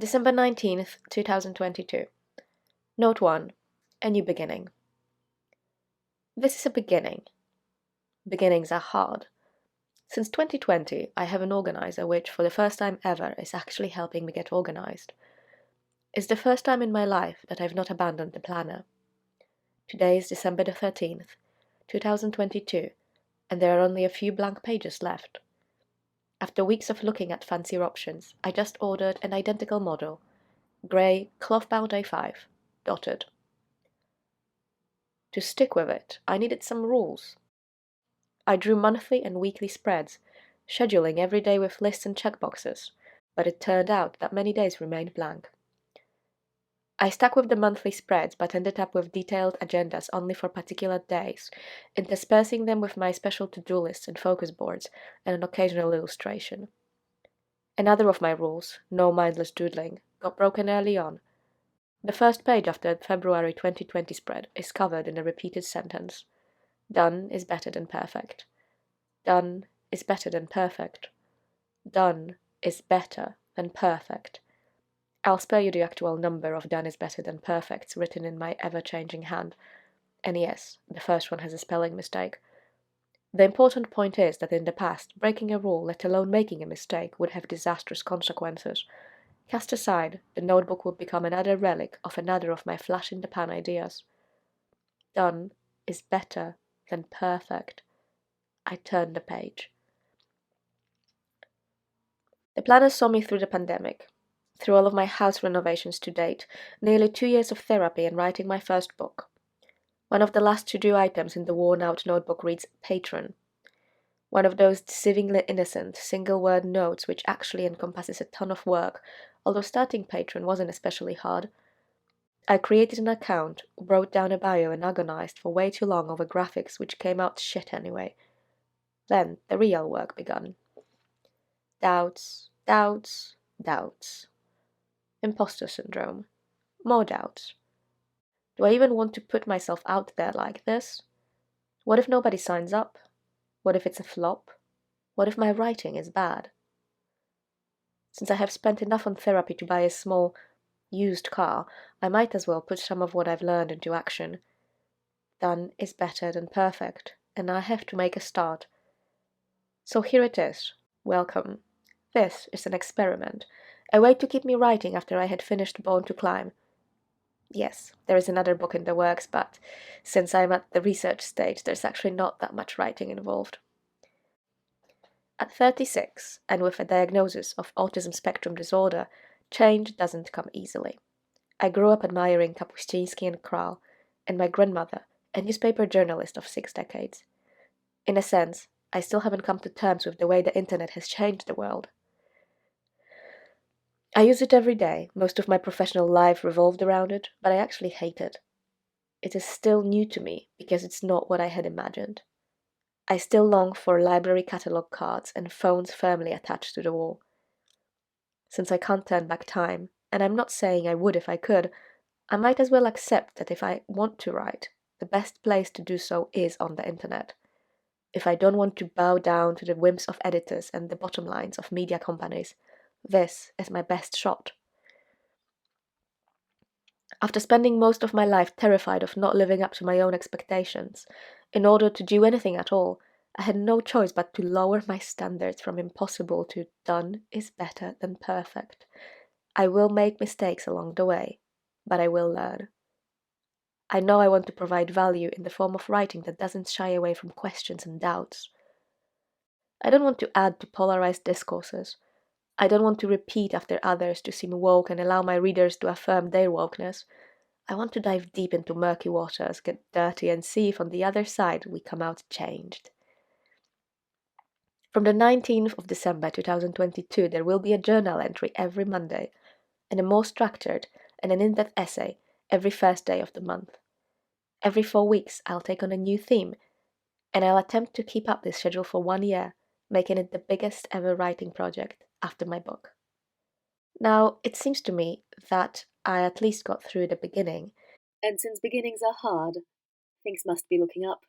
December 19th, 2022. Note 1. A new beginning. This is a beginning. Beginnings are hard. Since 2020, I have an organizer which, for the first time ever, is actually helping me get organized. It's the first time in my life that I've not abandoned the planner. Today is December the 13th, 2022, and there are only a few blank pages left. After weeks of looking at fancier options, I just ordered an identical model, grey, cloth-bound A5, dotted. To stick with it, I needed some rules. I drew monthly and weekly spreads, scheduling every day with lists and checkboxes, but it turned out that many days remained blank. I stuck with the monthly spreads but ended up with detailed agendas only for particular days, interspersing them with my special to-do lists and focus boards and an occasional illustration. Another of my rules, no mindless doodling, got broken early on. The first page after the February 2020 spread is covered in a repeated sentence. Done is better than perfect. Done is better than perfect. Done is better than perfect. I'll spare you the actual number of done is better than perfects written in my ever-changing hand. And yes, the first one has a spelling mistake. The important point is that in the past, breaking a rule, let alone making a mistake, would have disastrous consequences. Cast aside, the notebook would become another relic of another of my flash-in-the-pan ideas. Done is better than perfect. I turned the page. The planner saw me through the pandemic, through all of my house renovations to date, nearly 2 years of therapy and writing my first book. One of the last to-do items in the worn-out notebook reads Patron. One of those deceivingly innocent, single-word notes which actually encompasses a ton of work, although starting Patron wasn't especially hard. I created an account, wrote down a bio and agonized for way too long over graphics which came out shit anyway. Then the real work began. Doubts, doubts, doubts. Imposter syndrome. More doubts. Do I even want to put myself out there like this? What if nobody signs up? What if it's a flop? What if my writing is bad? Since I have spent enough on therapy to buy a small, used car, I might as well put some of what I've learned into action. Done is better than perfect, and I have to make a start. So here it is. Welcome. This is an experiment, a way to keep me writing after I had finished Born to Climb. Yes, there is another book in the works, but since I'm at the research stage, there's actually not that much writing involved. At 36, and with a diagnosis of autism spectrum disorder, change doesn't come easily. I grew up admiring Kapuscinski and Kral, and my grandmother, a newspaper journalist of 6 decades. In a sense, I still haven't come to terms with the way the internet has changed the world. I use it every day. Most of my professional life revolved around it, but I actually hate it. It is still new to me because it's not what I had imagined. I still long for library catalogue cards and phones firmly attached to the wall. Since I can't turn back time, and I'm not saying I would if I could, I might as well accept that if I want to write, the best place to do so is on the internet. If I don't want to bow down to the whims of editors and the bottom lines of media companies, this is my best shot. After spending most of my life terrified of not living up to my own expectations, in order to do anything at all, I had no choice but to lower my standards from impossible to done is better than perfect. I will make mistakes along the way, but I will learn. I know I want to provide value in the form of writing that doesn't shy away from questions and doubts. I don't want to add to polarized discourses. I don't want to repeat after others to seem woke and allow my readers to affirm their wokeness. I want to dive deep into murky waters, get dirty, and see if on the other side we come out changed. From the 19th of December 2022, there will be a journal entry every Monday, and a more structured and an in-depth essay every first day of the month. Every 4 weeks, I'll take on a new theme, and I'll attempt to keep up this schedule for 1 year, making it the biggest ever writing project after my book. Now, it seems to me that I at least got through the beginning, and since beginnings are hard, things must be looking up.